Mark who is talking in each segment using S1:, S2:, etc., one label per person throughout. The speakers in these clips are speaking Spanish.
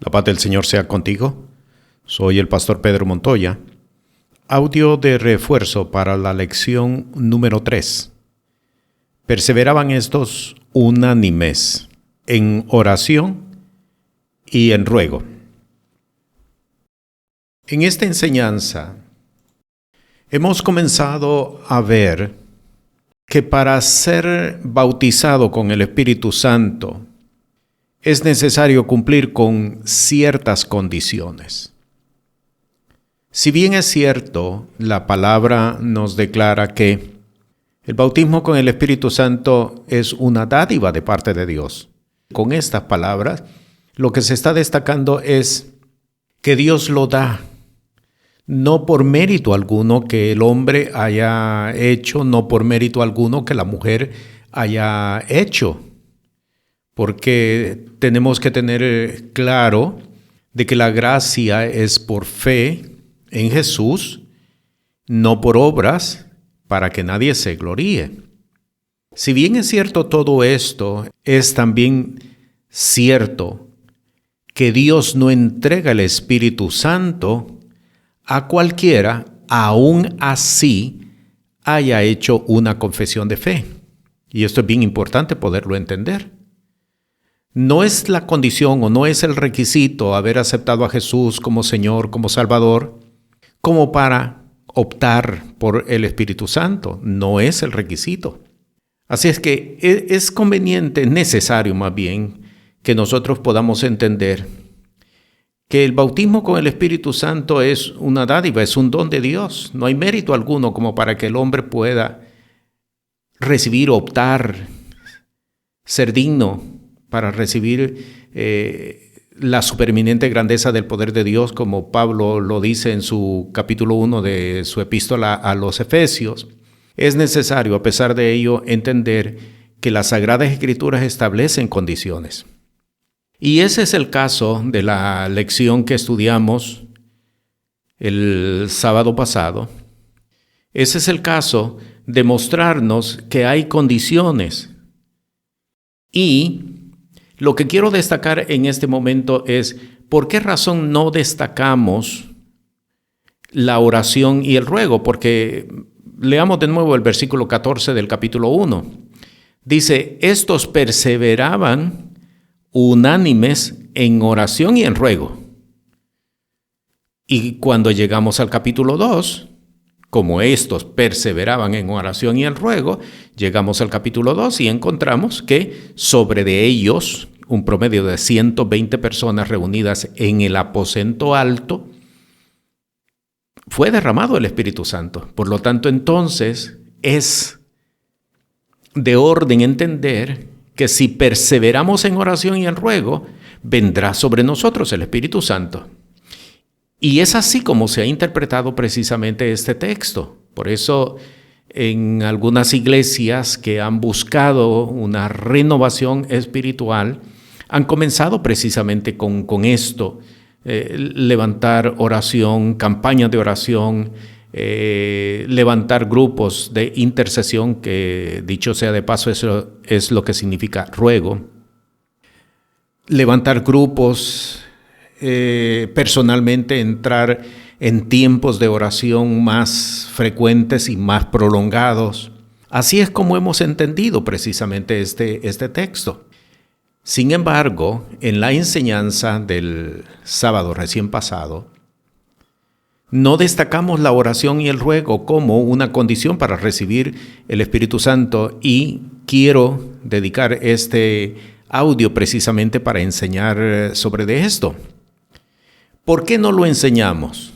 S1: La paz del Señor sea contigo. Soy el pastor Pedro Montoya. Audio de refuerzo para la lección número 3. Perseveraban estos unánimes en oración y en ruego. En esta enseñanza hemos comenzado a ver que para ser bautizado con el Espíritu Santo es necesario cumplir con ciertas condiciones. Si bien es cierto, la palabra nos declara que el bautismo con el Espíritu Santo es una dádiva de parte de Dios. Con estas palabras, lo que se está destacando es que Dios lo da, no por mérito alguno que el hombre haya hecho, no por mérito alguno que la mujer haya hecho. Porque tenemos que tener claro de que la gracia es por fe en Jesús, no por obras, para que nadie se gloríe. Si bien es cierto todo esto, es también cierto que Dios no entrega el Espíritu Santo a cualquiera, aún así haya hecho una confesión de fe. Y esto es bien importante poderlo entender. No es la condición o no es el requisito haber aceptado a Jesús como Señor, como Salvador, como para optar por el Espíritu Santo. No es el requisito. Así es que es conveniente, necesario más bien, que nosotros podamos entender que el bautismo con el Espíritu Santo es una dádiva, es un don de Dios. No hay mérito alguno como para que el hombre pueda recibir, optar, ser digno para recibir la supereminente grandeza del poder de Dios, como Pablo lo dice en su capítulo 1 de su epístola a los Efesios. Es necesario, a pesar de ello, entender que las Sagradas Escrituras establecen condiciones. Y ese es el caso de la lección que estudiamos el sábado pasado. Ese es el caso de mostrarnos que hay condiciones. Y lo que quiero destacar en este momento es por qué razón no destacamos la oración y el ruego, porque leamos de nuevo el versículo 14 del capítulo 1. Dice, estos perseveraban unánimes en oración y en ruego. Y cuando llegamos al capítulo 2, como estos perseveraban en oración y en ruego, llegamos al capítulo 2 y encontramos que sobre de ellos, un promedio de 120 personas reunidas en el aposento alto, fue derramado el Espíritu Santo. Por lo tanto, entonces, es de orden entender que si perseveramos en oración y en ruego, vendrá sobre nosotros el Espíritu Santo. Y es así como se ha interpretado precisamente este texto. Por eso, en algunas iglesias que han buscado una renovación espiritual, han comenzado precisamente con esto, levantar oración, campañas de oración, levantar grupos de intercesión, que dicho sea de paso, eso es lo que significa ruego. Levantar grupos, personalmente entrar en tiempos de oración más frecuentes y más prolongados. Así es como hemos entendido precisamente este texto. Sin embargo, en la enseñanza del sábado recién pasado, no destacamos la oración y el ruego como una condición para recibir el Espíritu Santo, y quiero dedicar este audio precisamente para enseñar sobre de esto. ¿Por qué no lo enseñamos?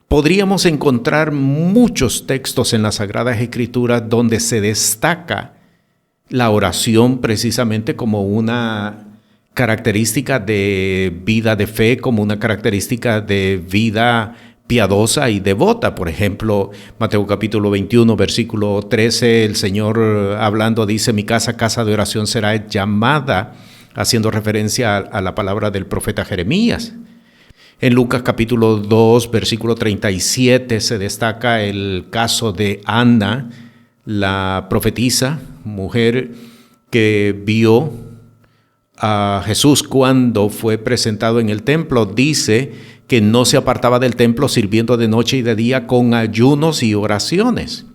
S1: Podríamos encontrar muchos textos en las Sagradas Escrituras donde se destaca la oración precisamente como una característica de vida de fe, como una característica de vida piadosa y devota. Por ejemplo, Mateo capítulo 21, versículo 13, el Señor hablando dice, mi casa, casa de oración será llamada, haciendo referencia a la palabra del profeta Jeremías. En Lucas capítulo 2, versículo 37, se destaca el caso de Ana, la profetisa, mujer que vio a Jesús cuando fue presentado en el templo, dice que no se apartaba del templo sirviendo de noche y de día con ayunos y oraciones.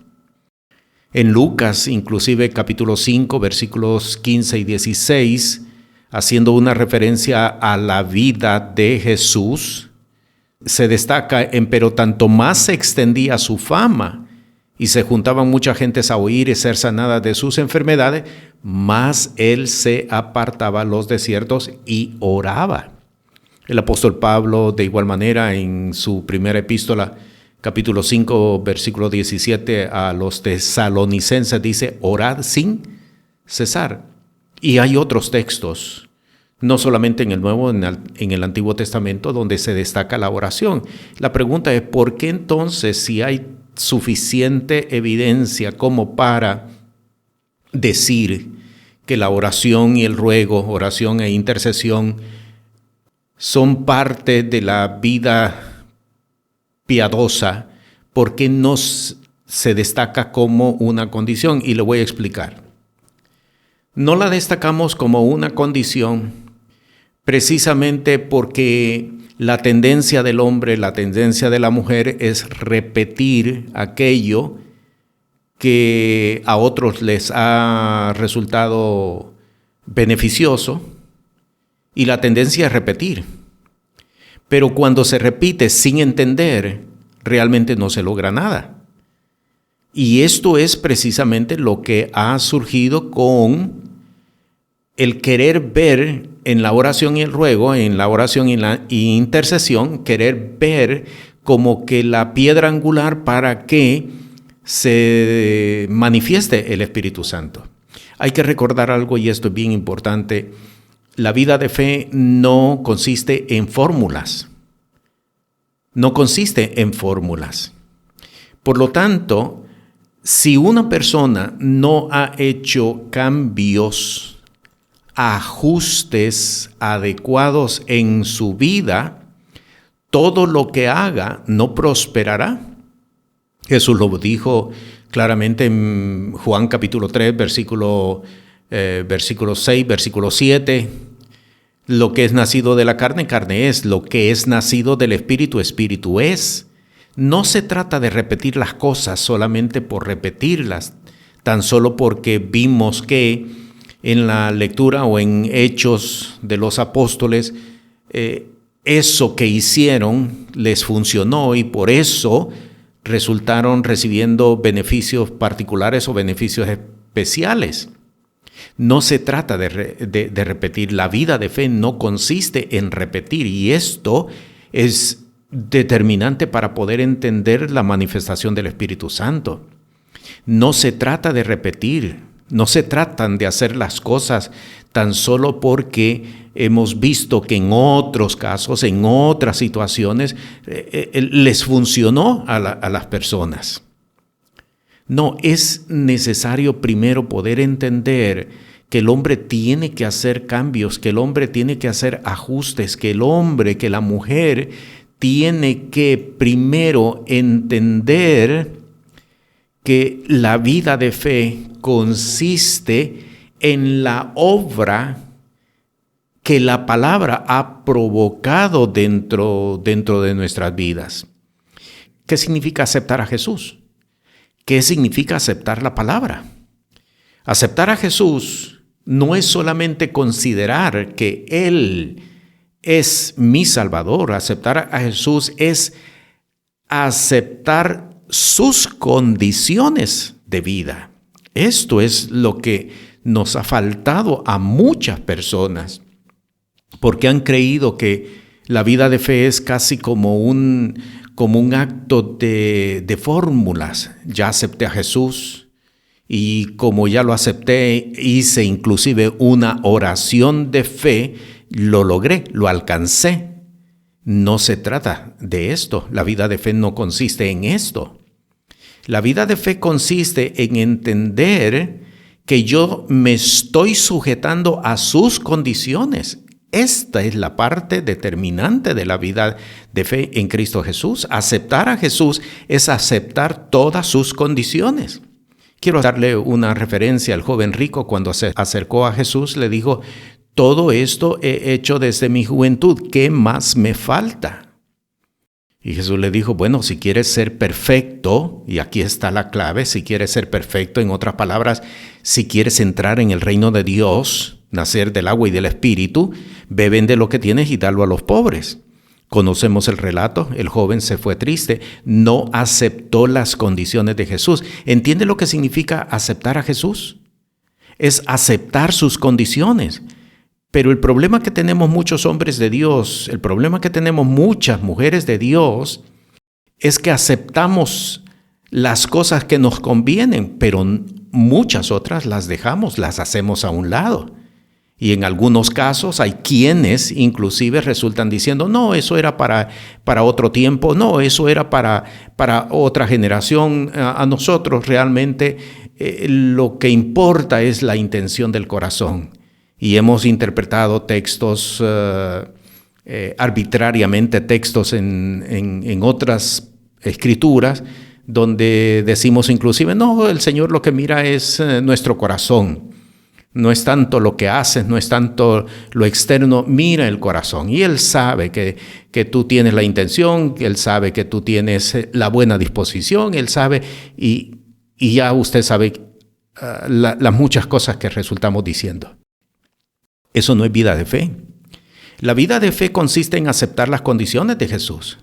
S1: En Lucas, inclusive capítulo 5, versículos 15 y 16, haciendo una referencia a la vida de Jesús, se destaca pero tanto más se extendía su fama y se juntaban mucha gente a oír y ser sanada de sus enfermedades, más él se apartaba a los desiertos y oraba. El apóstol Pablo, de igual manera, en su primera epístola, capítulo 5, versículo 17, a los tesalonicenses dice, orad sin cesar. Y hay otros textos, no solamente en el Nuevo, en el Antiguo Testamento, donde se destaca la oración. La pregunta es, ¿por qué entonces, si hay suficiente evidencia como para decir que la oración y el ruego, oración e intercesión, son parte de la vida piadosa, por qué no se destaca como una condición? Y le voy a explicar. No la destacamos como una condición precisamente porque la tendencia del hombre, la tendencia de la mujer es repetir aquello que a otros les ha resultado beneficioso, y la tendencia es repetir. Pero cuando se repite sin entender, realmente no se logra nada. Y esto es precisamente lo que ha surgido con el querer ver en la oración y el ruego, en la oración y la intercesión, querer ver como que la piedra angular para que se manifieste el Espíritu Santo. Hay que recordar algo, y esto es bien importante. La vida de fe no consiste en fórmulas. No consiste en fórmulas. Por lo tanto, si una persona no ha hecho cambios, ajustes adecuados en su vida, todo lo que haga no prosperará. Jesús lo dijo claramente en Juan capítulo 3, versículo 6, versículo 7. Lo que es nacido de la carne, carne es. Lo que es nacido del Espíritu, Espíritu es. No se trata de repetir las cosas solamente por repetirlas, tan solo porque vimos que en la lectura o en Hechos de los Apóstoles, eso que hicieron les funcionó y por eso resultaron recibiendo beneficios particulares o beneficios especiales. No se trata de repetir. La vida de fe no consiste en repetir, y esto es determinante para poder entender la manifestación del Espíritu Santo. No se trata de repetir, no se tratan de hacer las cosas tan solo porque hemos visto que en otros casos, en otras situaciones, les funcionó a las personas. No, es necesario primero poder entender que el hombre tiene que hacer cambios, que el hombre tiene que hacer ajustes, que el hombre, que la mujer tiene que primero entender que la vida de fe consiste en la obra que la palabra ha provocado dentro de nuestras vidas. ¿Qué significa aceptar a Jesús? ¿Qué significa aceptar la palabra? Aceptar a Jesús no es solamente considerar que Él es mi Salvador. Aceptar a Jesús es aceptar sus condiciones de vida. Esto es lo que nos ha faltado a muchas personas, porque han creído que la vida de fe es casi como un acto de fórmulas. Ya acepté a Jesús y como ya lo acepté, hice inclusive una oración de fe, lo logré, lo alcancé. No se trata de esto. La vida de fe no consiste en esto. La vida de fe consiste en entender que yo me estoy sujetando a sus condiciones. Esta es la parte determinante de la vida de fe en Cristo Jesús. Aceptar a Jesús es aceptar todas sus condiciones. Quiero darle una referencia al joven rico cuando se acercó a Jesús, le dijo, Todo esto he hecho desde mi juventud. ¿Qué más me falta? Y Jesús le dijo, bueno, si quieres ser perfecto, y aquí está la clave, si quieres ser perfecto, en otras palabras, si quieres entrar en el reino de Dios, nacer del agua y del Espíritu, ve, vende lo que tienes y dalo a los pobres. Conocemos el relato, el joven se fue triste, no aceptó las condiciones de Jesús. ¿Entiende lo que significa aceptar a Jesús? Es aceptar sus condiciones. Pero el problema que tenemos muchos hombres de Dios, el problema que tenemos muchas mujeres de Dios, es que aceptamos las cosas que nos convienen, pero muchas otras las dejamos, las hacemos a un lado. Y en algunos casos hay quienes inclusive resultan diciendo, no, eso era para otro tiempo, no, eso era para otra generación. A nosotros realmente lo que importa es la intención del corazón. Y hemos interpretado textos arbitrariamente, textos en otras escrituras, donde decimos inclusive, no, el Señor lo que mira es nuestro corazón. No es tanto lo que haces, no es tanto lo externo, mira el corazón. Y Él sabe que tú tienes la intención, Él sabe que tú tienes la buena disposición, Él sabe, y ya usted sabe las muchas cosas que resultamos diciendo. Eso no es vida de fe. La vida de fe consiste en aceptar las condiciones de Jesús.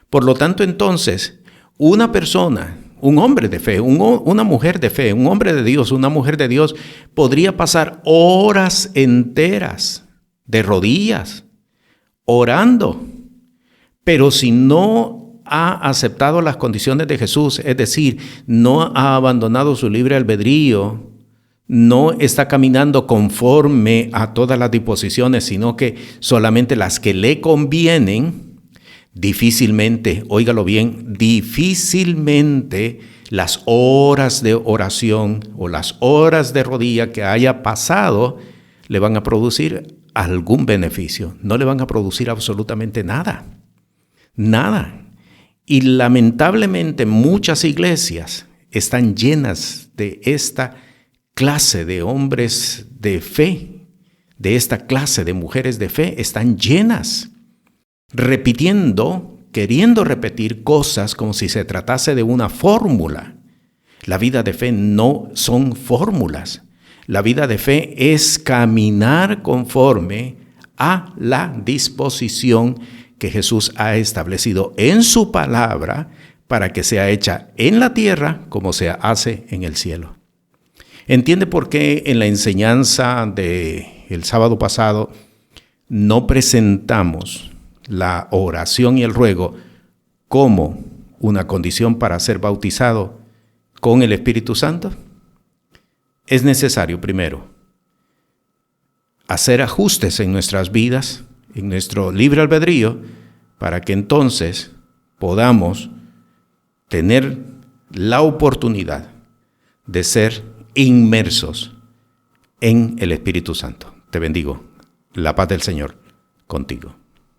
S1: Por lo tanto, entonces, una persona, un hombre de fe, una mujer de fe, un hombre de Dios, una mujer de Dios, podría pasar horas enteras de rodillas, orando. Pero si no ha aceptado las condiciones de Jesús, es decir, no ha abandonado su libre albedrío, no está caminando conforme a todas las disposiciones, sino que solamente las que le convienen, difícilmente, óigalo bien, difícilmente las horas de oración o las horas de rodilla que haya pasado le van a producir algún beneficio. No le van a producir absolutamente nada. Nada. Y lamentablemente muchas iglesias están llenas de esta clase de hombres de fe, de esta clase de mujeres de fe, están llenas, repitiendo, queriendo repetir cosas como si se tratase de una fórmula. La vida de fe no son fórmulas. La vida de fe es caminar conforme a la disposición que Jesús ha establecido en su palabra para que sea hecha en la tierra como se hace en el cielo. ¿Entiende por qué en la enseñanza del sábado pasado no presentamos la oración y el ruego como una condición para ser bautizado con el Espíritu Santo? Es necesario, primero, hacer ajustes en nuestras vidas, en nuestro libre albedrío, para que entonces podamos tener la oportunidad de ser inmersos en el Espíritu Santo. Te bendigo. La paz del Señor contigo.